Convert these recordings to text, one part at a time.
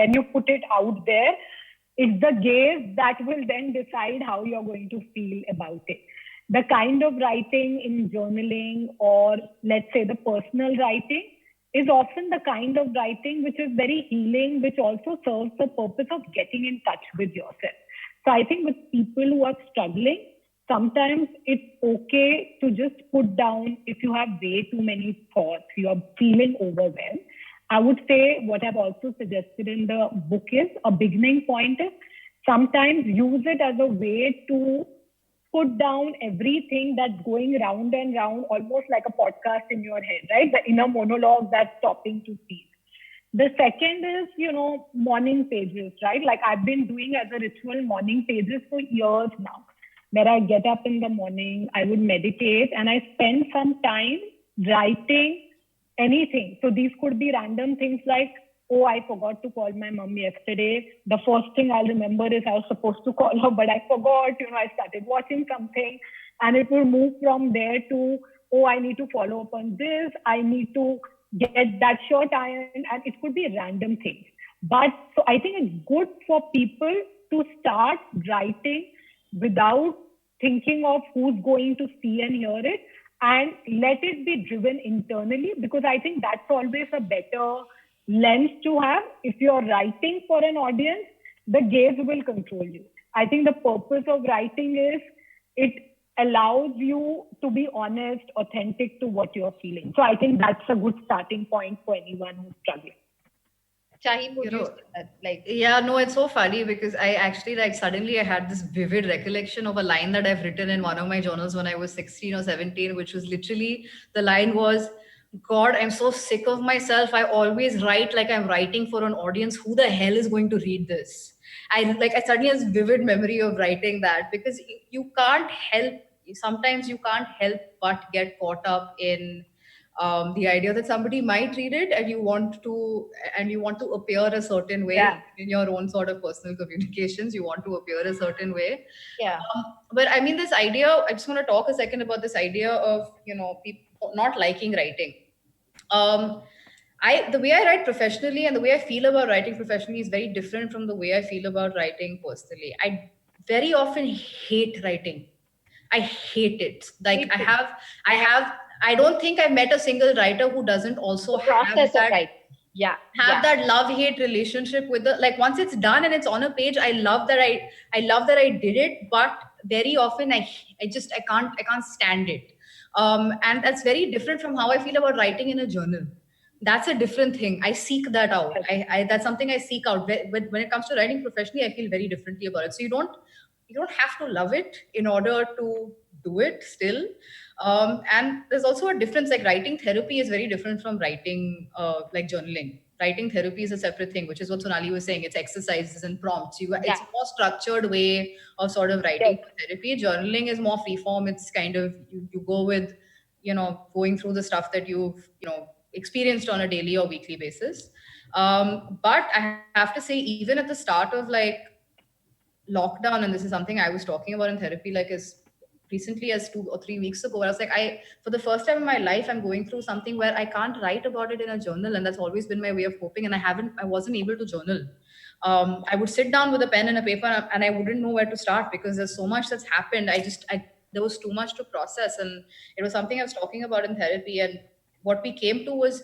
when you put it out there, it's the gaze that will then decide how you're going to feel about it. The kind of writing in journaling, or let's say the personal writing, is often the kind of writing which is very healing, which also serves the purpose of getting in touch with yourself. So I think with people who are struggling, sometimes it's okay to just put down, if you have way too many thoughts, you're feeling overwhelmed. I would say what I've also suggested in the book is a beginning point is sometimes use it as a way to put down everything that's going round and round, almost like a podcast in your head, right? The inner monologue that's stopping to speak. The second is, morning pages, right? Like I've been doing as a ritual morning pages for years now, where I get up in the morning, I would meditate, and I spend some time writing anything. So these could be random things like, oh, I forgot to call my mom yesterday. The first thing I'll remember is I was supposed to call her, but I forgot. I started watching something, and it will move from there to, oh, I need to follow up on this. I need to get that shirt ironed, and it could be random things. But so I think it's good for people to start writing without thinking of who's going to see and hear it, and let it be driven internally, because I think that's always a better lens to have. If you're writing for an audience, the gaze will control you. I think the purpose of writing is it allows you to be honest, authentic to what you're feeling. So I think that's a good starting point for anyone who's struggling. Shaheen, would you say that? Yeah, no, it's so funny because I actually suddenly I had this vivid recollection of a line that I've written in one of my journals when I was 16 or 17, which was literally, the line was, God, I'm so sick of myself. I always write like I'm writing for an audience. Who the hell is going to read this? I suddenly has vivid memory of writing that, because you can't help, sometimes you can't help but get caught up in the idea that somebody might read it, and you want to appear a certain way. In your own sort of personal communications, you want to appear a certain way. But I mean, this idea, I just want to talk a second about this idea of people not liking writing. The way I write professionally and the way I feel about writing professionally is very different from the way I feel about writing personally. I very often hate writing. I hate it. I don't think I've met a single writer who doesn't also have that love-hate relationship with once it's done and it's on a page, I love that I did it, but very often I can't stand it. And that's very different from how I feel about writing in a journal. That's a different thing. I seek that out. That's something I seek out. When it comes to writing professionally, I feel very differently about it. So you don't have to love it in order to do it still. And there's also a difference, like writing therapy is very different from writing like journaling. Writing therapy is a separate thing, which is what Sonali was saying. It's exercises and prompts. It's a more structured way of sort of writing for therapy. Journaling is more freeform. It's kind of, you go with, going through the stuff that you've, experienced on a daily or weekly basis. But I have to say, even at the start of lockdown, and this is something I was talking about in therapy as recently as 2 or 3 weeks ago, I was for the first time in my life, I'm going through something where I can't write about it in a journal, and that's always been my way of coping, and I wasn't able to journal. I would sit down with a pen and a paper, and I wouldn't know where to start because there's so much that's happened. There was too much to process, and it was something I was talking about in therapy. And what we came to was,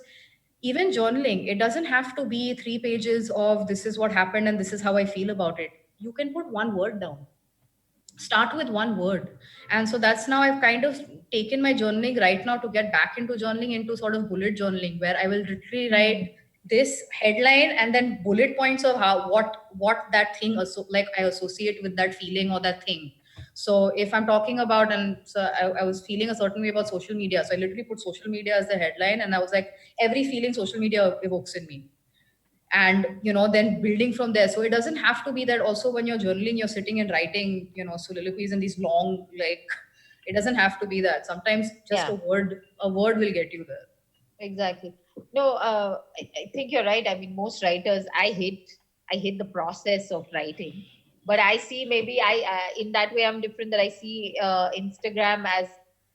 even journaling, it doesn't have to be 3 pages of this is what happened and this is how I feel about it. You can put one word down. Start with one word. And so that's now I've kind of taken my journaling right now to get back into journaling, into sort of bullet journaling, where I will literally write this headline and then bullet points of what that thing I associate with that feeling or that thing. So if I'm talking about, and so I was feeling a certain way about social media, so I literally put social media as the headline, and I was like, every feeling social media evokes in me. And then building from there. So it doesn't have to be that also when you're journaling, you're sitting and writing soliloquies and these long, it doesn't have to be that. Sometimes just a word will get you there. Exactly. No, I think you're right. I mean, most writers, I hate the process of writing, but I see, maybe in that way I'm different, that I see Instagram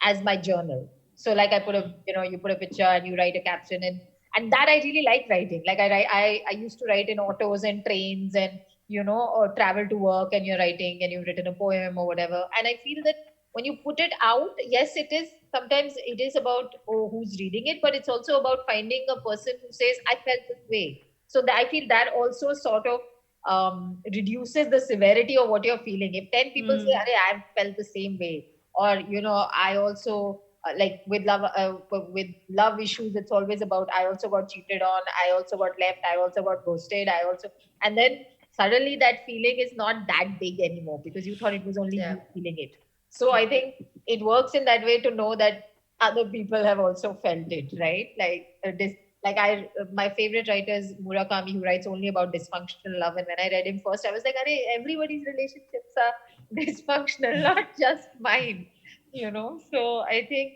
as my journal. So I put you put a picture and you write a caption, and And that I really like writing. Like I used to write in autos and trains and, or travel to work, and you're writing and you've written a poem or whatever. And I feel that when you put it out, yes, sometimes it is about, who's reading it, but it's also about finding a person who says, I felt this way. So I feel that also sort of reduces the severity of what you're feeling. If 10 people say, I felt the same way, or, I also, like with love issues, it's always about, I also got cheated on, I also got left, I also got ghosted, and then suddenly that feeling is not that big anymore because you thought it was only you feeling it. So I think it works in that way to know that other people have also felt it, right? My favorite writer is Murakami, who writes only about dysfunctional love. And when I read him first, I was like, everybody's relationships are dysfunctional, not just mine, So I think,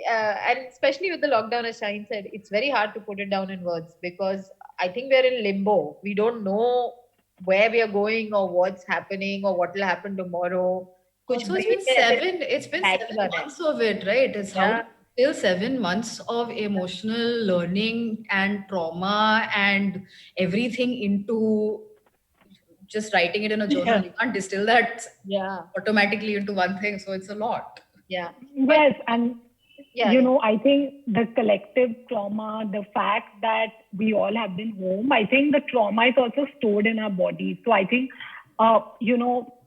and especially with the lockdown, as Shaheen said, it's very hard to put it down in words because I think we're in limbo. We don't know where we are going or what's happening or what will happen tomorrow. Also, it's been 7 months of it, right? It's still 7 months of emotional learning and trauma and everything into just writing it in a journal. You can't distill that automatically into one thing. So it's a lot. Yeah. Yes. And I think the collective trauma, the fact that we all have been home, I think the trauma is also stored in our bodies. So I think,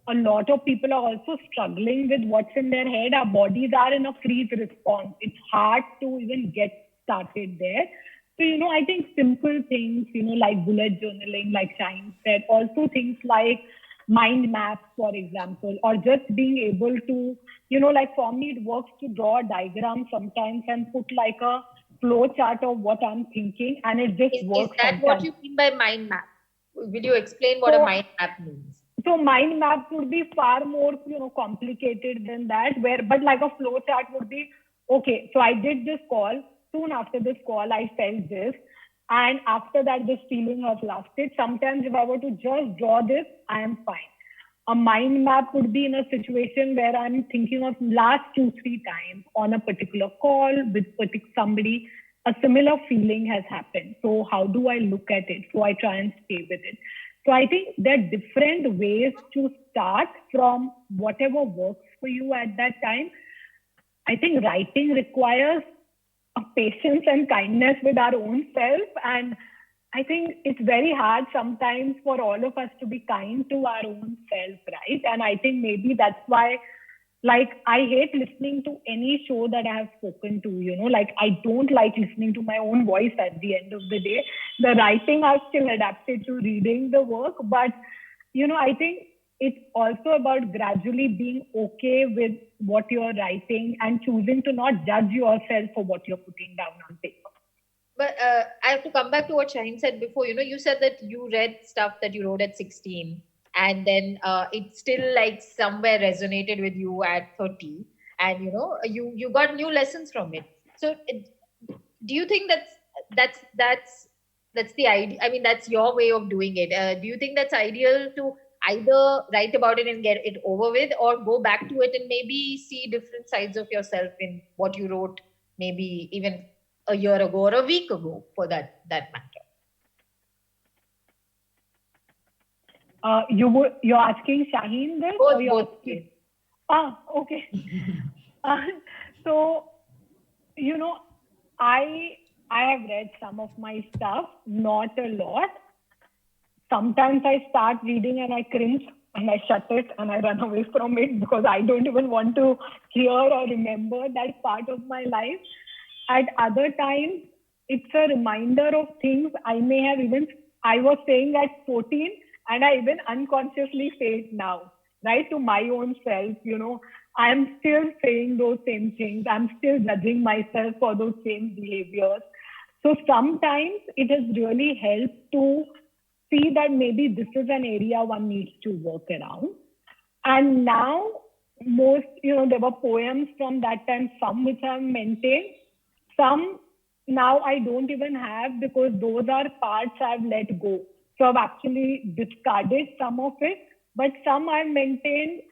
a lot of people are also struggling with what's in their head. Our bodies are in a freeze response. It's hard to even get started there. So, I think simple things, like bullet journaling, like Shaheen said, also things like mind maps, for example, or just being able to, like for me, it works to draw a diagram sometimes and put like a flow chart of what I'm thinking, and it just works. Is that sometimes. What you mean by mind map? Will you explain what a mind map means? So mind map would be far more, complicated than that, but like a flow chart would be, okay, so I did this call. Soon after this call, I felt this. And after that, this feeling has lasted. Sometimes if I were to just draw this, I am fine. A mind map would be in a situation where I'm thinking of last 2-3 times on a particular call with somebody, a similar feeling has happened. So how do I look at it? So I try and stay with it. So I think there are different ways to start from whatever works for you at that time. I think writing requires a patience and kindness with our own self. And I think it's very hard sometimes for all of us to be kind to our own self, right? And I think maybe that's why, like, I hate listening to any show that I have spoken to, like I don't like listening to my own voice at the end of the day. The writing I've still adapted to reading the work, but, I think it's also about gradually being okay with what you're writing and choosing to not judge yourself for what you're putting down on paper. But I have to come back to what Shaheen said before. You said that you read stuff that you wrote at 16 and then it still like somewhere resonated with you at 30 and you got new lessons from it. So do you think that's the idea? I mean, that's your way of doing it. Do you think that's ideal to either write about it and get it over with, or go back to it and maybe see different sides of yourself in what you wrote maybe even a year ago or a week ago, for that matter? You're asking Shaheen this? Both. Okay. So, I have read some of my stuff, not a lot. Sometimes I start reading and I cringe and I shut it and I run away from it because I don't even want to hear or remember that part of my life. At other times, it's a reminder of things I was saying at 14 and I even unconsciously say it now, right? To my own self, I'm still saying those same things. I'm still judging myself for those same behaviors. So sometimes it has really helped to see that maybe this is an area one needs to work around. And now there were poems from that time, some which I've maintained, some now I don't even have because those are parts I've let go. So I've actually discarded some of it, but some I've maintained.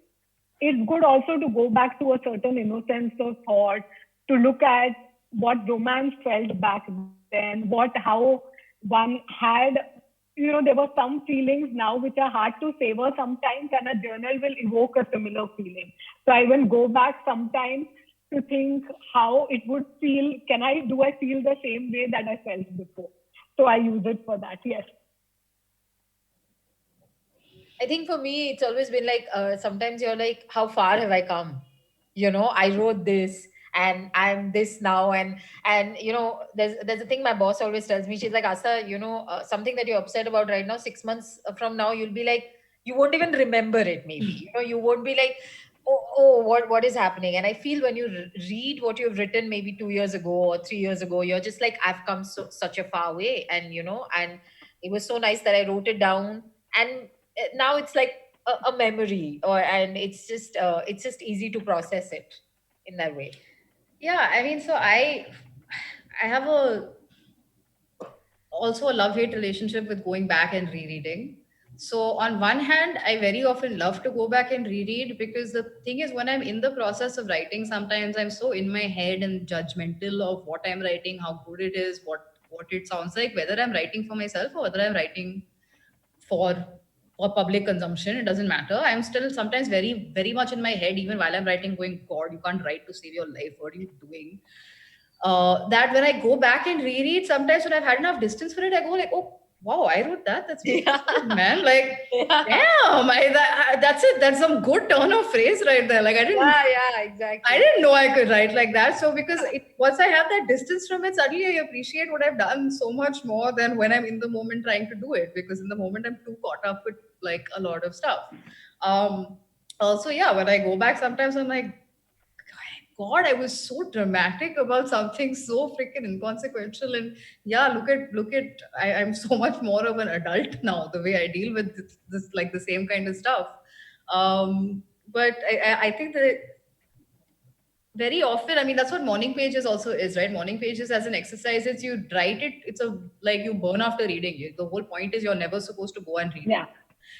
It's good also to go back to a certain innocence of thought, to look at what romance felt back then how one had, there were some feelings now which are hard to savor sometimes, and a journal will evoke a similar feeling. So I will go back sometimes to think how it would feel. Do I feel the same way that I felt before? So I use it for that, yes. I think for me, it's always been like, sometimes you're like, how far have I come? I wrote this and I'm this now. And there's a thing my boss always tells me. She's like, Asa, something that you're upset about right now, 6 months from now, you'll be like, you won't even remember it maybe. You won't be like, oh, what is happening? And I feel when you read what you've written maybe 2 years ago or 3 years ago, you're just like, I've come such a far way. And, and it was so nice that I wrote it down. And now it's like a memory, and it's just easy to process it in that way. Yeah, I mean, so I have also a love-hate relationship with going back and rereading. So on one hand, I very often love to go back and reread, because the thing is, when I'm in the process of writing, sometimes I'm so in my head and judgmental of what I'm writing, how good it is, what it sounds like, whether I'm writing for myself or whether I'm writing for public consumption. It doesn't matter. I'm still sometimes very, very much in my head, even while I'm writing, going, God, you can't write to save your life. What are you doing? That when I go back and reread, sometimes when I've had enough distance for it, I go like, oh, wow, I wrote that. That's good, man. Like, damn, that's it. That's some good turn of phrase right there. Like, I didn't. Yeah, exactly. I didn't know I could write like that. So because once I have that distance from it, suddenly I appreciate what I've done so much more than when I'm in the moment trying to do it. Because in the moment I'm too caught up with like a lot of stuff. Also, yeah, when I go back, sometimes I'm like, God, I was so dramatic about something so freaking inconsequential. And yeah, look at, I'm so much more of an adult now, the way I deal with this like the same kind of stuff. But I think that very often, I mean, that's what morning pages also is, right? Morning pages as an exercise is you write it. It's like you burn after reading it. The whole point is you're never supposed to go and read it.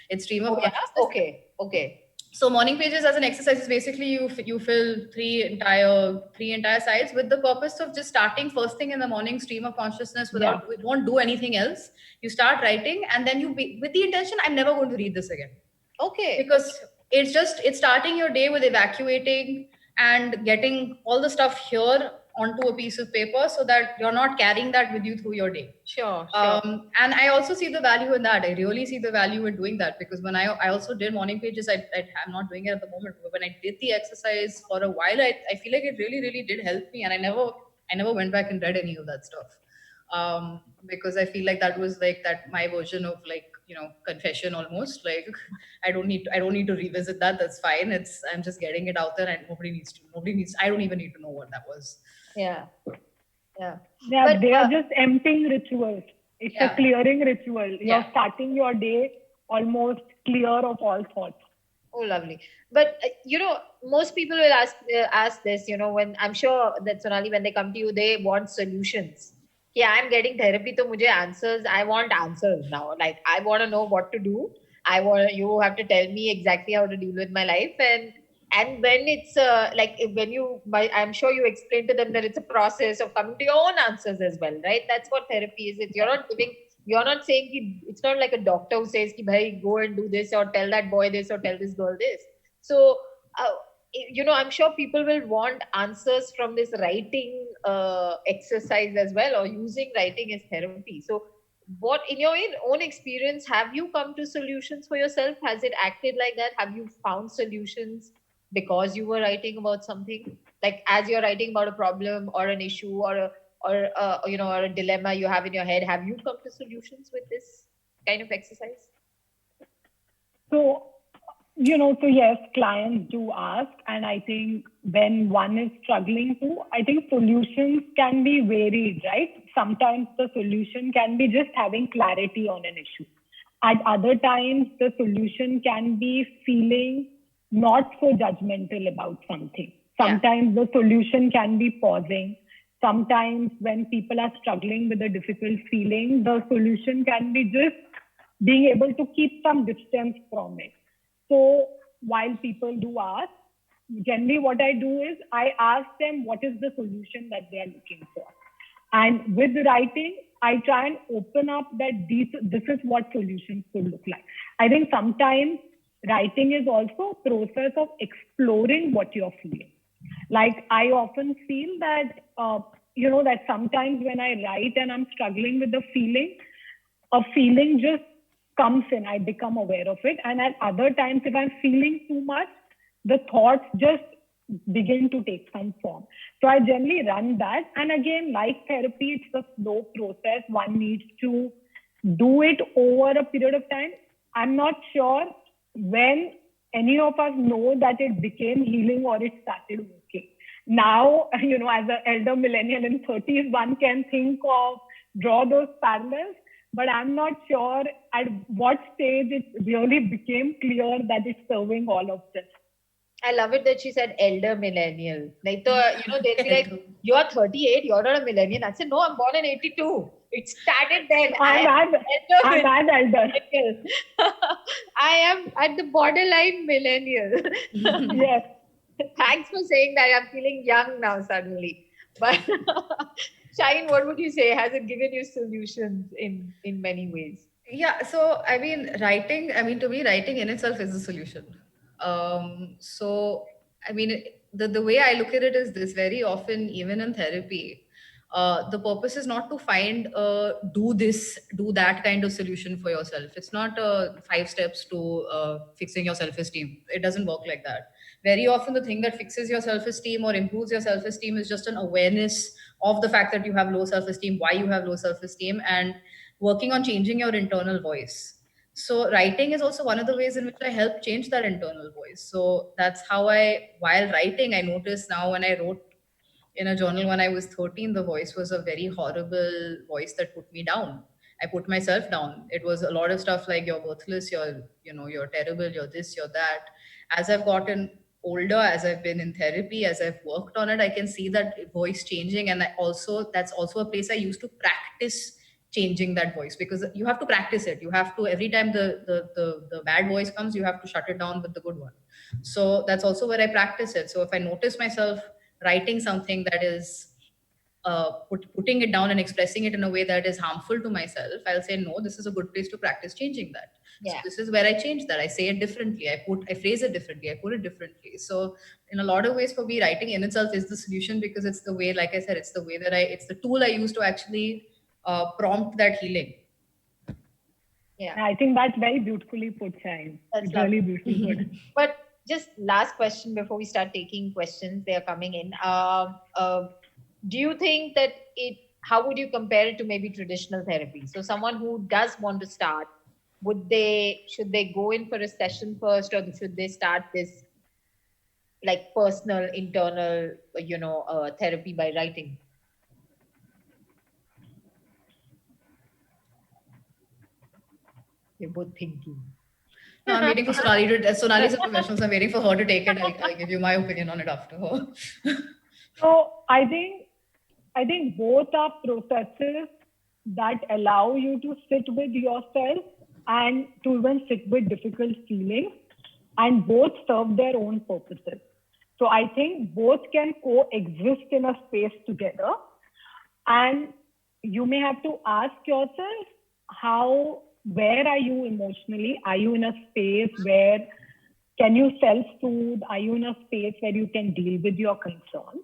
It's stream of consciousness. Okay. So morning pages as an exercise is basically you fill three entire sides with the purpose of just starting first thing in the morning, stream of consciousness, we don't do anything else. You start writing, and then with the intention, I'm never going to read this again. Okay. Because it's starting your day with evacuating and getting all the stuff here onto a piece of paper, so that you're not carrying that with you through your day. Sure. And I also see the value in that. I really see the value in doing that, because when I also did morning pages, I'm not doing it at the moment, but when I did the exercise for a while, I feel like it really, really did help me. And I never went back and read any of that stuff. Because I feel like that was like my version of like, confession almost. Like I don't need to revisit that. That's fine. I'm just getting it out there, and nobody needs. I don't even need to know what that was. Yeah. But they are just emptying rituals. It's a clearing ritual. You're starting your day almost clear of all thoughts. Oh, lovely. But most people will ask this. When I'm sure that Sonali, when they come to you, they want solutions. Yeah, I'm getting therapy, so mujhe answers. I want answers now. Like, I want to know what to do. You have to tell me exactly how to deal with my life. And when it's I'm sure you explain to them that it's a process of coming to your own answers as well, right? That's what therapy is. You're not saying, it's not like a doctor who says, bhai, go and do this, or tell that boy this, or tell this girl this. So, I'm sure people will want answers from this writing exercise as well, or using writing as therapy. So what, in your own experience, have you come to solutions for yourself? Has it acted like that? Have you found solutions because you were writing about something? Like, as you're writing about a problem or an issue or a dilemma you have in your head, have you come to solutions with this kind of exercise? So yes, clients do ask. And I think when one is struggling I think solutions can be varied, right? Sometimes the solution can be just having clarity on an issue. At other times, the solution can be feeling not so judgmental about something. Sometimes the solution can be pausing. Sometimes when people are struggling with a difficult feeling, the solution can be just being able to keep some distance from it. So while people do ask, generally what I do is I ask them what is the solution that they are looking for. And with writing, I try and open up that this is what solutions could look like. I think sometimes writing is also a process of exploring what you're feeling. Like I often feel that, that sometimes when I write and I'm struggling with a feeling just comes in, I become aware of it. And at other times, if I'm feeling too much, the thoughts just begin to take some form. So I generally run that. And again, like therapy, it's a slow process. One needs to do it over a period of time. I'm not sure when any of us know that it became healing or it started working. Now, as an elder millennial in 30s, one can draw those parallels, but I'm not sure at what stage it really became clear that it's serving all of this. I love it that she said elder millennial. Like they'd be like, you're 38, you're not a millennial. I said, no, I'm born in 82. It started then. I'm an elder. I am at the borderline millennial. Yes. Thanks for saying that. I'm feeling young now suddenly. But Shaheen, what would you say? Has it given you solutions in many ways? Yeah. So, to me, writing in itself is a solution. The way I look at it is this: very often, even in therapy, the purpose is not to find do that kind of solution for yourself. It's not 5 steps to fixing your self-esteem. It doesn't work like that. Very often, the thing that fixes your self-esteem or improves your self-esteem is just an awareness of the fact that you have low self-esteem, why you have low self-esteem, and working on changing your internal voice. So writing is also one of the ways in which I help change that internal voice. So that's how while writing, I noticed now when I wrote in a journal when I was 13, the voice was a very horrible voice that put me down. I put myself down. It was a lot of stuff like you're worthless, you're terrible, you're this, you're that. As I've gotten older, as I've been in therapy, as I've worked on it, I can see that voice changing. And that's also a place I used to practice changing that voice, because you have to practice it. You have to, every time the bad voice comes, you have to shut it down with the good one. So that's also where I practice it. So if I notice myself writing something that is putting it down and expressing it in a way that is harmful to myself, I'll say, no, this is a good place to practice changing that. Yeah. So this is where I change that. I say it differently. I phrase it differently. I put it differently. So in a lot of ways, for me, writing in itself is the solution, because it's the way, like I said, it's the tool I use to actually prompt that healing. Yeah, I think that's very beautifully put, Shaheen. It's really beautifully put. But just last question before we start taking questions, they are coming in. Do you think that how would you compare it to maybe traditional therapy? So someone who does want to start, should they go in for a session first, or should they start this like personal, internal, therapy by writing? You're both thinking. No, I'm waiting for Sonali Sonali's a professional, so I'm waiting for her to take it. I'll give you my opinion on it after her. So I think both are processes that allow you to sit with yourself and to even sit with difficult feelings, and both serve their own purposes. So I think both can coexist in a space together. And you may have to ask yourself, where are you emotionally? Are you in a space where can you self-soothe? Are you in a space where you can deal with your concerns?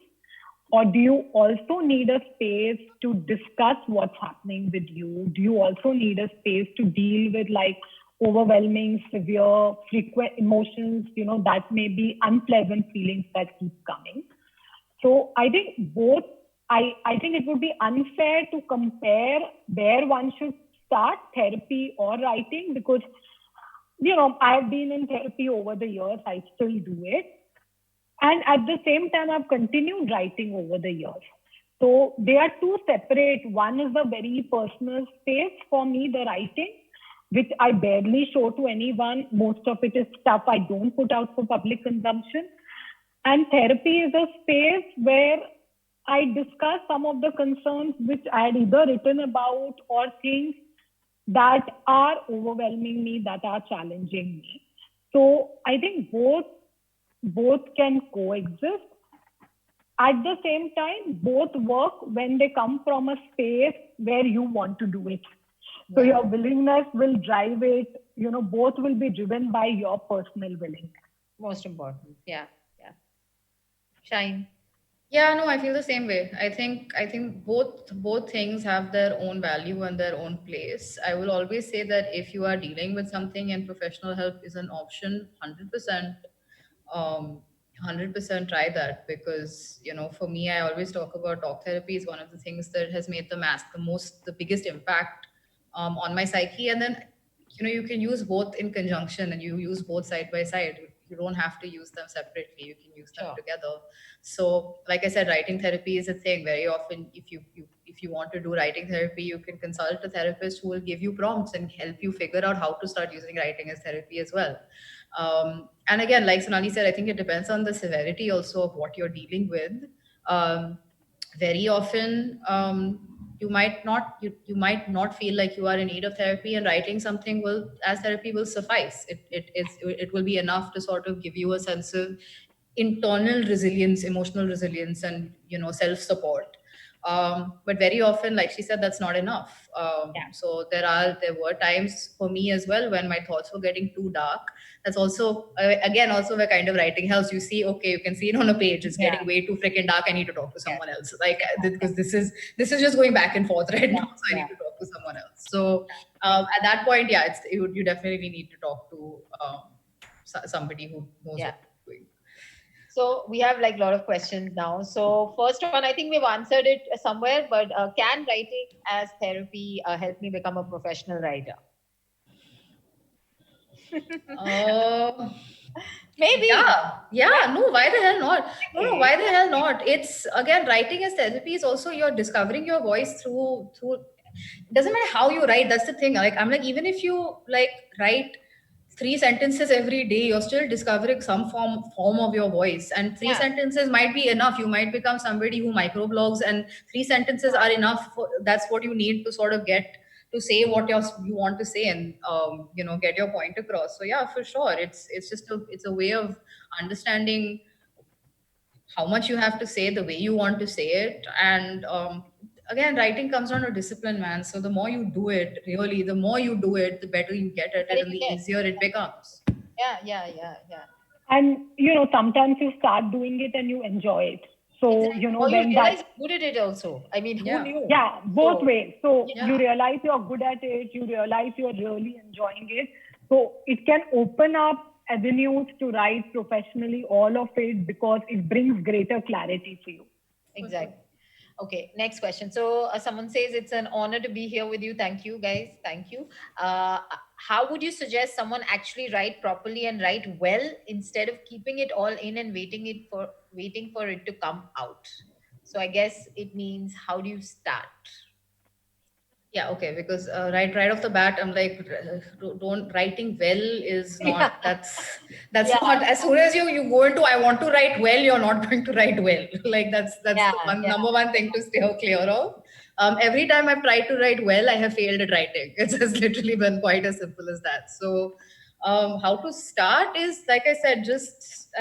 Or do you also need a space to discuss what's happening with you? Do you also need a space to deal with like overwhelming, severe, frequent emotions, that may be unpleasant feelings that keep coming? So I think both, I think it would be unfair to compare where one should start, therapy or writing, because, I've been in therapy over the years. I still do it. And at the same time, I've continued writing over the years. So they are two separate. One is a very personal space for me, the writing, which I barely show to anyone. Most of it is stuff I don't put out for public consumption. And therapy is a space where I discuss some of the concerns which I had either written about or things that are overwhelming me, that are challenging me. So I think both can coexist. at the same time, both work when they come from a space where you want to do it. So your willingness will drive it. Both will be driven by your personal willingness. Most important. Yeah. Shine. Yeah, no, I feel the same way. I think both things have their own value and their own place. I will always say that if you are dealing with something and professional help is an option, 100%, 100% try that, because for me, I always talk about talk therapy is one of the things that has made the biggest impact on my psyche. And then you can use both in conjunction, and you use both side by side. You don't have to use them separately, you can use them together. So like I said, writing therapy is a thing. Very often, if you want to do writing therapy, you can consult a therapist who will give you prompts and help you figure out how to start using writing as therapy as well. And again, like Sonali said, I think it depends on the severity also of what you're dealing with. Very often, you might not feel like you are in need of therapy, and writing something as therapy will suffice. It will be enough to sort of give you a sense of internal resilience, emotional resilience, and self support. But very often, like she said, that's not enough. So there were times for me as well when my thoughts were getting too dark. That's also also where kind of writing helps. You see, okay, you can see it on a page. It's getting way too freaking dark. I need to talk to someone else. Because this is just going back and forth right now. So I need to talk to someone else. So at that point, you definitely need to talk to somebody who knows what they're doing. So we have like a lot of questions now. So first one, I think we've answered it somewhere, but can writing as therapy help me become a professional writer? Maybe. Yeah. No, why the hell not? No, why the hell not? It's, again, writing as therapy is also, you're discovering your voice through. It doesn't matter how you write. That's the thing. I'm like, even if you write 3 sentences every day, you're still discovering some form of your voice, and 3 sentences might be enough. You might become somebody who microblogs, and 3 sentences are enough. That's what you need to sort of get to say what you want to say, and get your point across. So yeah, for sure, it's just a way of understanding how much you have to say, the way you want to say it. And again, writing comes down to discipline, man. So the more you do it, really, the more you do it, the better you get at it, and the easier it becomes. Yeah. And sometimes you start doing it and you enjoy it. So you realize you're good at it also. I mean, who knew? Yeah, both ways. So you realize you're good at it. You realize you're really enjoying it. So it can open up avenues to write professionally, all of it, because it brings greater clarity for you. Exactly. Okay, next question. So someone says, it's an honor to be here with you. Thank you, guys. Thank you. How would you suggest someone actually write properly and write well instead of keeping it all in and waiting for it to come out? So I guess it means, how do you start? Yeah, okay, because right off the bat, I'm like, writing well is not, that's not, as soon as you go into, I want to write well, you're not going to write well. That's the number one thing to stay clear of. Every time I've tried to write well, I have failed at writing. It's just literally been quite as simple as that. So how to start is, like I said, just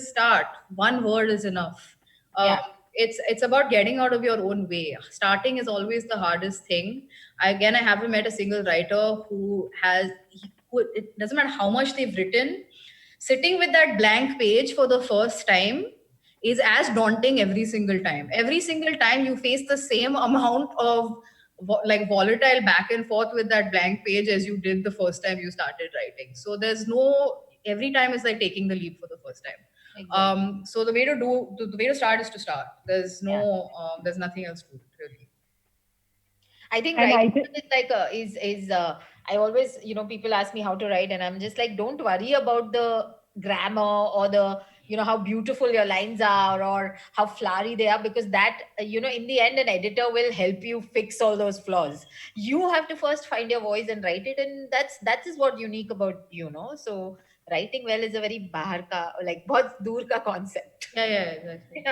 start. One word is enough. It's about getting out of your own way. Starting is always the hardest thing. I haven't met a single writer who it doesn't matter how much they've written, sitting with that blank page for the first time is as daunting every single time. Every single time you face the same amount of volatile back and forth with that blank page as you did the first time you started writing. So every time is like taking the leap for the first time. Exactly. So the way to start is to start. There's nothing else to it, really. I think writing is I always, people ask me how to write, and I'm just like, don't worry about the grammar or the, how beautiful your lines are or how flowery they are, because that, in the end, an editor will help you fix all those flaws. You have to first find your voice and write it, and that is what unique about, so writing well is a very bahar ka, like bahut dur ka concept. Yeah, exactly.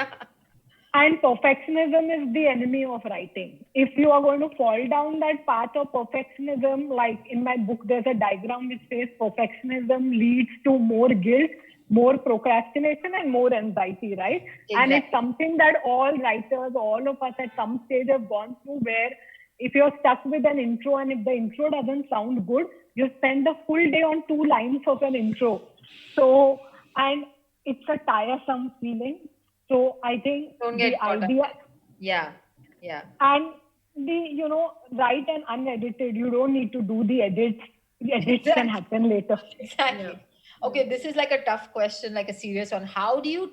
And perfectionism is the enemy of writing. If you are going to fall down that path of perfectionism, like in my book, there's a diagram which says perfectionism leads to more guilt more procrastination and more anxiety, right? Exactly. And it's something that all writers, all of us at some stage have gone through, where if you're stuck with an intro and if the intro doesn't sound good, you spend the full day on 2 lines of an intro. So, and it's a tiresome feeling. So I think the idea... Yeah. And write and unedited. You don't need to do the edits. The edits can happen later. Exactly. Yeah. Okay, this is like a tough question, like a serious one. How do you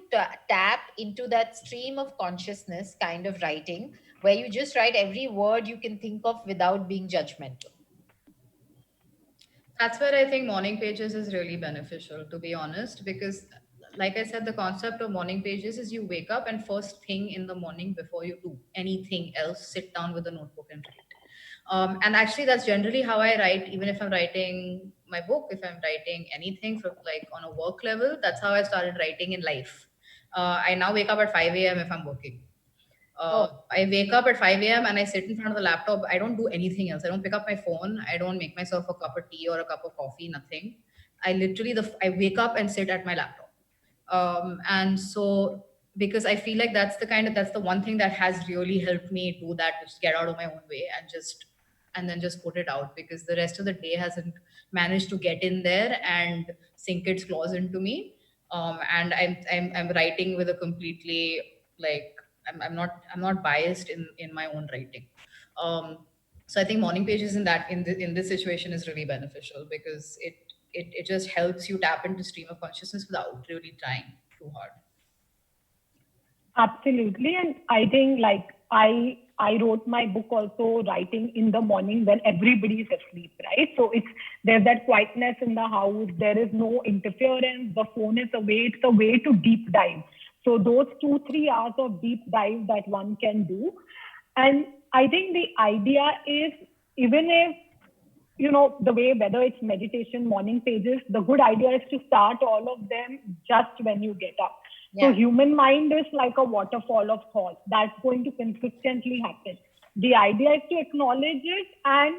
tap into that stream of consciousness kind of writing where you just write every word you can think of without being judgmental? That's where I think morning pages is really beneficial, to be honest, because like I said, the concept of morning pages is you wake up and first thing in the morning before you do anything else, sit down with a notebook and write. And actually, that's generally how I write, even if I'm writing my book, if I'm writing anything from like on a work level, that's how I started writing in life. I now wake up at 5 a.m. if I'm working. I wake up at 5 a.m. and I sit in front of the laptop. I don't do anything else. I don't pick up my phone. I don't make myself a cup of tea or a cup of coffee, nothing. I literally, I wake up and sit at my laptop. And so, because I feel like that's the one thing that has really helped me do that, just get out of my own way and then just put it out, because the rest of the day hasn't managed to get in there and sink its claws into me. And I'm writing with a completely like, I'm not biased in my own writing. So I think morning pages in this situation is really beneficial, because it just helps you tap into stream of consciousness without really trying too hard. Absolutely. And I think like I wrote my book also writing in the morning when everybody is asleep, right? So there's that quietness in the house. There is no interference. The phone is away. It's a way to deep dive. So those 2-3 hours of deep dive that one can do. And I think the idea is, even if, the way, whether it's meditation, morning pages, the good idea is to start all of them just when you get up. Yeah. So human mind is like a waterfall of thoughts. That's going to consistently happen. The idea is to acknowledge it and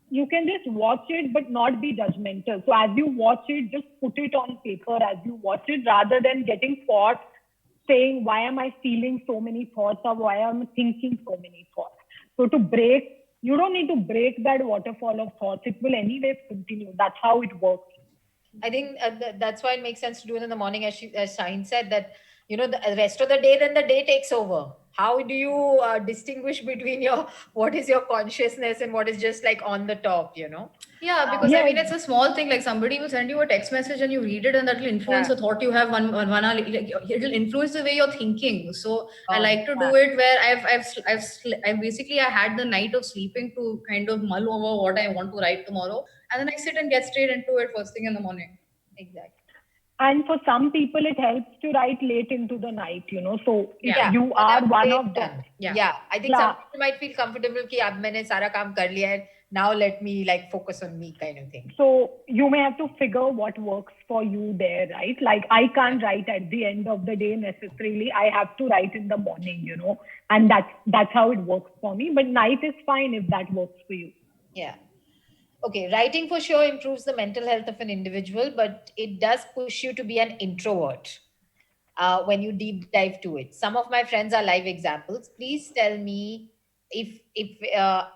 you can just watch it, but not be judgmental. So as you watch it, just put it on paper as you watch it, rather than getting caught saying, why am I feeling so many thoughts, or why am I thinking so many thoughts? So you don't need to break that waterfall of thoughts. It will anyways continue. That's how it works. I think that's why it makes sense to do it in the morning, as Shaheen said, that, the rest of the day, then the day takes over. How do you distinguish between what is your consciousness and what is just like on the top, Yeah, because I mean, it's a small thing. Like somebody will send you a text message and you read it, and that will influence the thought you have one hour. It will influence the way you're thinking. So I like to do it where I had the night of sleeping to kind of mull over what I want to write tomorrow, and then I sit and get straight into it first thing in the morning. Exactly. And for some people, it helps to write late into the night, So if you are one of them. Yeah. I think some people might feel comfortable ki ab maine sara kaam kar liya hai, now let me like focus on me, kind of thing. So you may have to figure what works for you there, right? Like I can't write at the end of the day necessarily. I have to write in the morning, and that's how it works for me. But night is fine if that works for you. Yeah. Okay, writing for sure improves the mental health of an individual, but it does push you to be an introvert when you deep dive to it. Some of my friends are live examples. Please tell me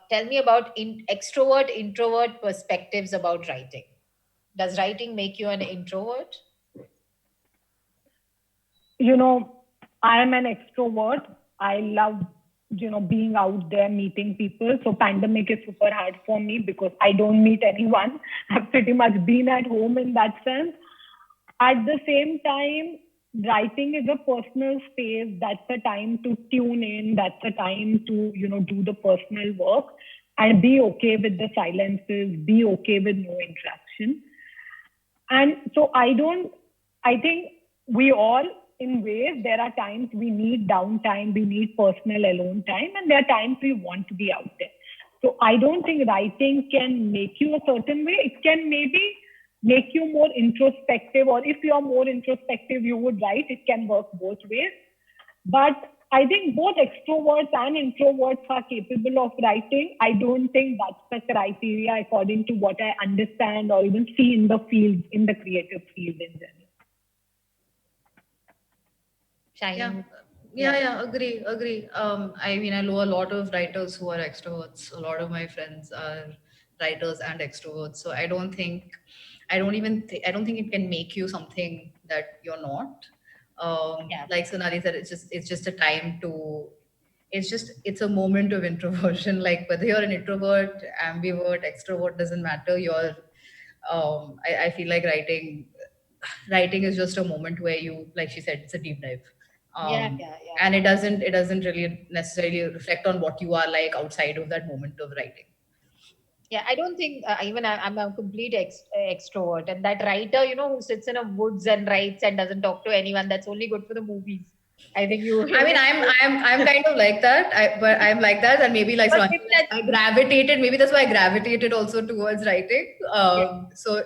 tell me about extrovert, introvert perspectives about writing. Does writing make you an introvert? I am an extrovert. I love being out there, meeting people. So pandemic is super hard for me because I don't meet anyone. I've pretty much been at home in that sense. At the same time, writing is a personal space. That's a time to tune in. That's a time to, do the personal work and be okay with the silences, be okay with no interaction. And so I think we all, in ways, there are times we need downtime, we need personal alone time, and there are times we want to be out there. So I don't think writing can make you a certain way. It can maybe make you more introspective, or if you're more introspective, you would write. It can work both ways. But I think both extroverts and introverts are capable of writing. I don't think that's the criteria according to what I understand or even see in the field, in the creative field in general. Yeah, agree. I mean, I know a lot of writers who are extroverts. A lot of my friends are writers and extroverts. So I don't think it can make you something that you're not. Like Sonali said, it's just a time to, it's a moment of introversion. Like whether you're an introvert, ambivert, extrovert, doesn't matter. I feel like writing is just a moment where you, like she said, it's a deep dive. And it doesn't really necessarily reflect on what you are like outside of that moment of writing. I don't think even I'm a complete extrovert, and that writer, who sits in a woods and writes and doesn't talk to anyone, that's only good for the movies. I think you. I mean, I'm kind of like that. But I'm like that, and maybe like so I gravitated. Maybe that's why I gravitated also towards writing. So,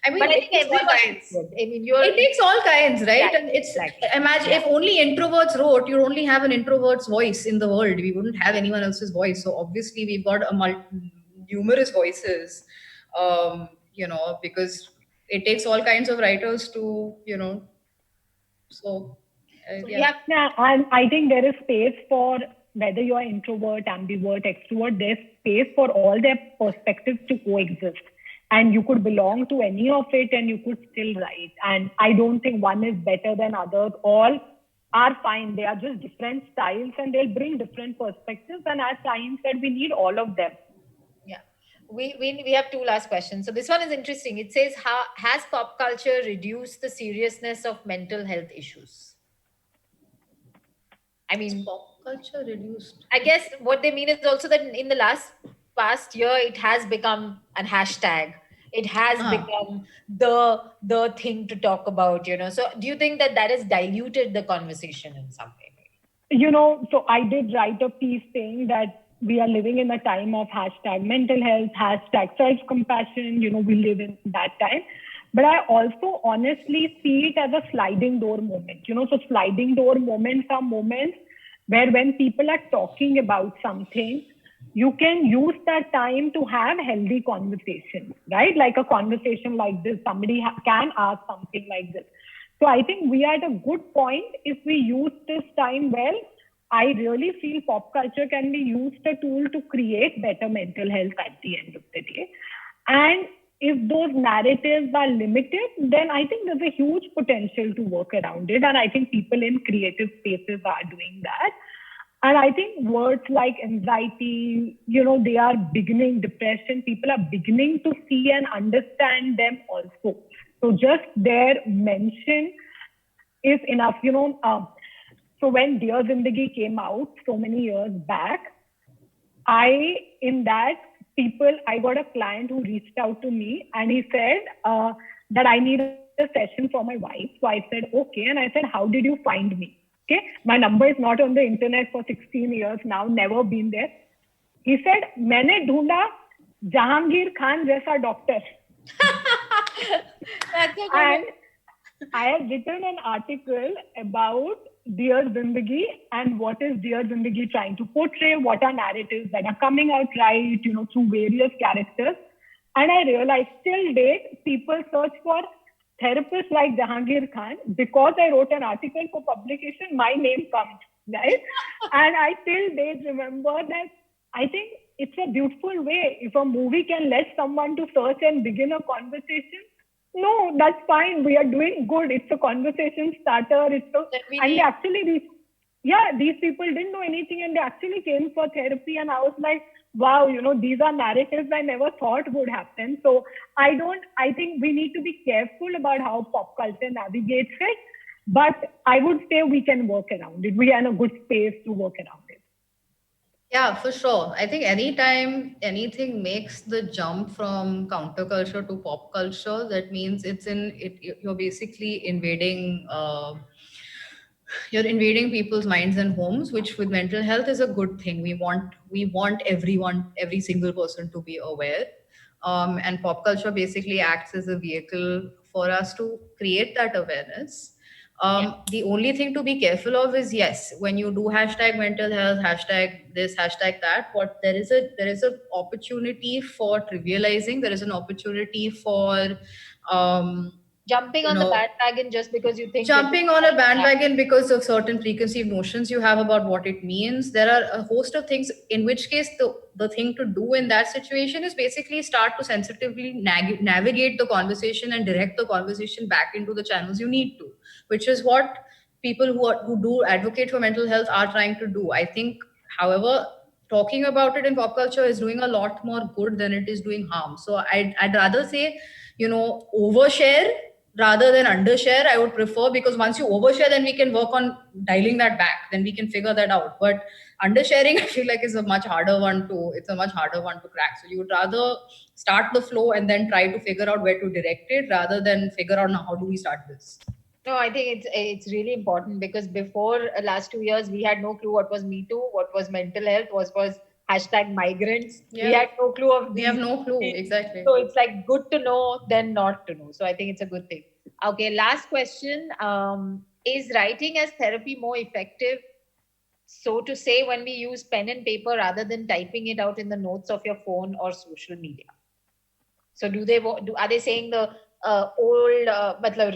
I mean, but I think everyone. I mean, it takes all kinds, right? And it's imagine if only introverts wrote, you only have an introvert's voice in the world. We wouldn't have anyone else's voice. So obviously, we've got numerous voices. Because it takes all kinds of writers to, so. And I think there is space for whether you are introvert, ambivert, extrovert, there's space for all their perspectives to coexist. And you could belong to any of it and you could still write. And I don't think one is better than others. All are fine. They are just different styles and they'll bring different perspectives. And as Sahin said, we need all of them. Yeah. We have two last questions. So this one is interesting. It says, has pop culture reduced the seriousness of mental health issues? I mean, pop culture reduced. I guess what they mean is also that in the past year, it has become a hashtag. It has become the thing to talk about, So do you think that has diluted the conversation in some way? So I did write a piece saying that we are living in a time of hashtag mental health, hashtag self-compassion, we live in that time. But I also honestly see it as a sliding door moment, so sliding door moments are moments where when people are talking about something, you can use that time to have healthy conversations, right? Like a conversation like this, somebody can ask something like this. So I think we are at a good point if we use this time well. I really feel pop culture can be used a tool to create better mental health at the end of the day. And if those narratives are limited, then I think there's a huge potential to work around it. And I think people in creative spaces are doing that. And I think words like anxiety, they are beginning, depression, people are beginning to see and understand them also. So just their mention is enough, So when Dear Zindagi came out so many years back, I got a client who reached out to me and he said that I need a session for my wife. So I said, okay. And I said, how did you find me? Okay. My number is not on the internet for 16 years now, never been there. He said, मैंने ढूंढा Jahangir Khan जैसा doctor. And I have written an article about Dear Zindagi and what is Dear Zindagi trying to portray, what are narratives that are coming out right, through various characters. And I realized till date, people search for therapists like Jahangir Khan. Because I wrote an article for publication, my name comes, right? And I till date remember that I think it's a beautiful way. If a movie can let someone to search and begin a conversation, no, that's fine. We are doing good. It's a conversation starter. These people didn't know anything and they actually came for therapy. And I was like, wow, these are narratives I never thought would happen. So I think we need to be careful about how pop culture navigates it. But I would say we can work around it. We are in a good space to work around it. Yeah, for sure. I think anytime anything makes the jump from counterculture to pop culture, that means you're basically invading people's minds and homes, which with mental health is a good thing. We want every single person to be aware. And pop culture basically acts as a vehicle for us to create that awareness. The only thing to be careful of is, yes, when you do hashtag mental health, hashtag this, hashtag that, what there is a opportunity for trivializing. There is an opportunity for jumping on the bandwagon just because you think jumping on a bandwagon because of certain preconceived notions you have about what it means. There are a host of things, in which case the thing to do in that situation is basically start to sensitively navigate the conversation and direct the conversation back into the channels you need to, which is what people who do advocate for mental health are trying to do. I think, however, talking about it in pop culture is doing a lot more good than it is doing harm. So I'd rather say, overshare rather than undershare. I would prefer, because once you overshare, then we can work on dialing that back. Then we can figure that out. But undersharing, I feel like, is a much harder one to crack. So you would rather start the flow and then try to figure out where to direct it, rather than figure out, now, how do we start this? No, I think it's really important, because before last 2 years, we had no clue what was Me Too, what was mental health, what was hashtag migrants. Yeah. We had no clue of We have no clue, exactly. So it's like good to know than not to know. So I think it's a good thing. Okay, last question. Is writing as therapy more effective, so to say, when we use pen and paper rather than typing it out in the notes of your phone or social media? So are they saying the old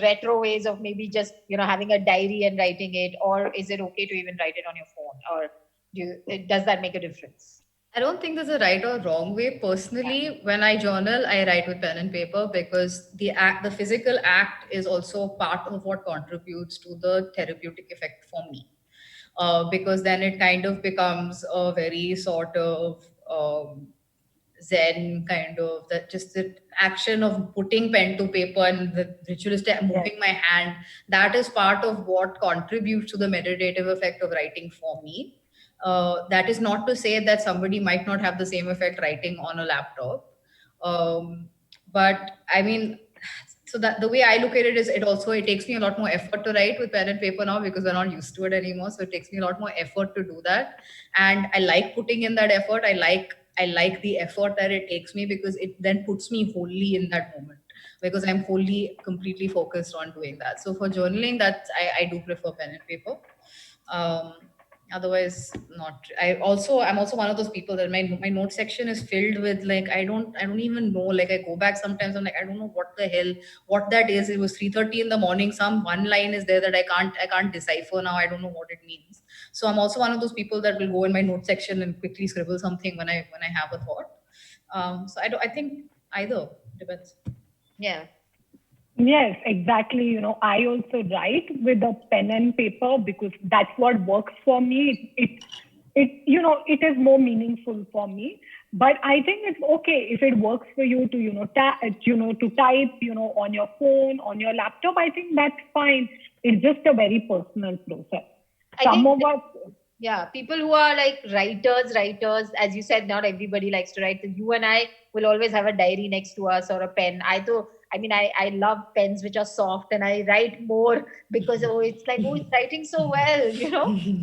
retro ways of maybe just having a diary and writing it, or is it okay to even write it on your phone, or does that make a difference? I don't think there's a right or wrong way. Personally, when I journal, I write with pen and paper, because the physical act is also part of what contributes to the therapeutic effect for me. Because then it kind of becomes a very sort of Zen kind of, that just the action of putting pen to paper and the ritualistic moving my hand, that is part of what contributes to the meditative effect of writing for me. That is not to say that somebody might not have the same effect writing on a laptop. But I mean, so that the way I look at it is, it takes me a lot more effort to write with pen and paper now, because we're not used to it anymore. So it takes me a lot more effort to do that. And I like putting in that effort. I like the effort that it takes me, because it then puts me wholly in that moment, because I'm completely focused on doing that. So for journaling, I do prefer pen and paper. Otherwise, not. I'm also one of those people that my note section is filled with, like, I don't even know. Like, I go back sometimes, I'm like, I don't know what the hell what that is. It was 3:30 in the morning. Some one line is there that I can't decipher now. I don't know what it means. So I'm also one of those people that will go in my note section and quickly scribble something when I have a thought. So I think either depends. Yeah. Yes, exactly. I also write with a pen and paper, because that's what works for me. It is more meaningful for me. But I think it's okay if it works for you to, to type, on your phone, on your laptop. I think that's fine. It's just a very personal process. Yeah, people who are like writers, as you said, not everybody likes to write. You and I will always have a diary next to us, or a pen. I love pens which are soft, and I write more because it's like, it's writing so well,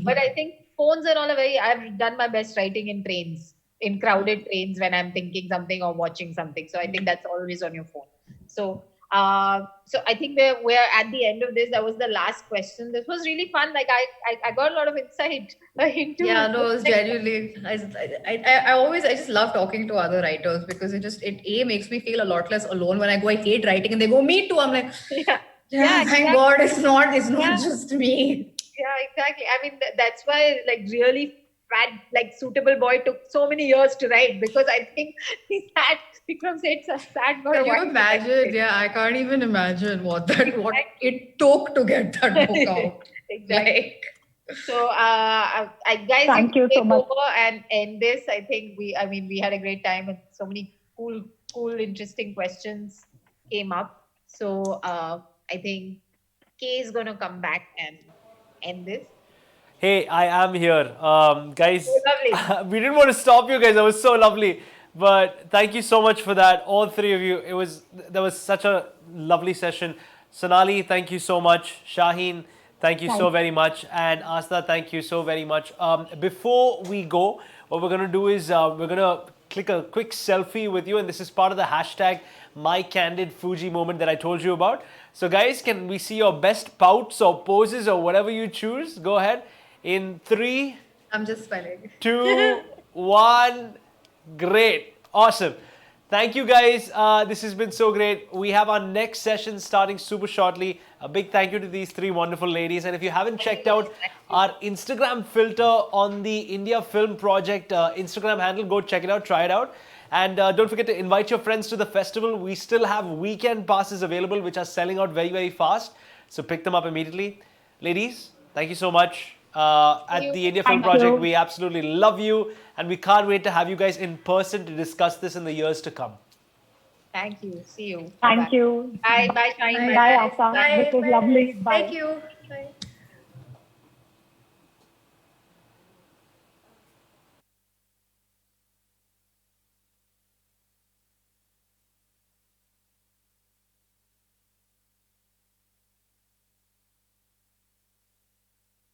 But I think phones and all I've done my best writing in trains, in crowded trains, when I'm thinking something or watching something. So I think that's always on your phone. So I think we're at the end of this. That was the last question. This was really fun. Like I got a lot of insight into. Yeah, no, it was genuinely. I just love talking to other writers, because it makes me feel a lot less alone when I go. I hate writing, and they go, me too. I'm like, yeah, thank exactly. God, it's not just me. Yeah, exactly. I mean, that's why, like, really fat, like, Suitable Boy took so many years to write, because I think Vikram said sad. Can you imagine? Yeah, I can't even imagine what it took to get that book out. Exactly. So, guys, thank you so much. Over and end this. I think we had a great time, and so many cool, interesting questions came up. So, I think Kay is going to come back and end this. Hey, I am here. Guys, we didn't want to stop you guys. That was so lovely. But thank you so much for that, all three of you. That was such a lovely session. Sonali, thank you so much. Shaheen, thank you so very much. And Astha, thank you so very much. Before we go, what we're going to do is we're going to click a quick selfie with you. And this is part of the hashtag my candid Fuji moment that I told you about. So guys, can we see your best pouts or poses or whatever you choose? Go ahead. In 3, I'm just spelling. 2, 1. Great. Awesome. Thank you guys. This has been so great. We have our next session starting super shortly. A big thank you to these 3 wonderful ladies. And if you haven't checked out our Instagram filter on the India Film Project Instagram handle, go check it out, try it out. And don't forget to invite your friends to the festival. We still have weekend passes available, which are selling out very, very fast. So pick them up immediately. Ladies, thank you so much. At the India Film Project, we absolutely love you, and we can't wait to have you guys in person to discuss this in the years to come. Thank you. See you. Thank you. Bye. Bye. Bye, Asa. This was lovely. Bye. Thank you. Bye.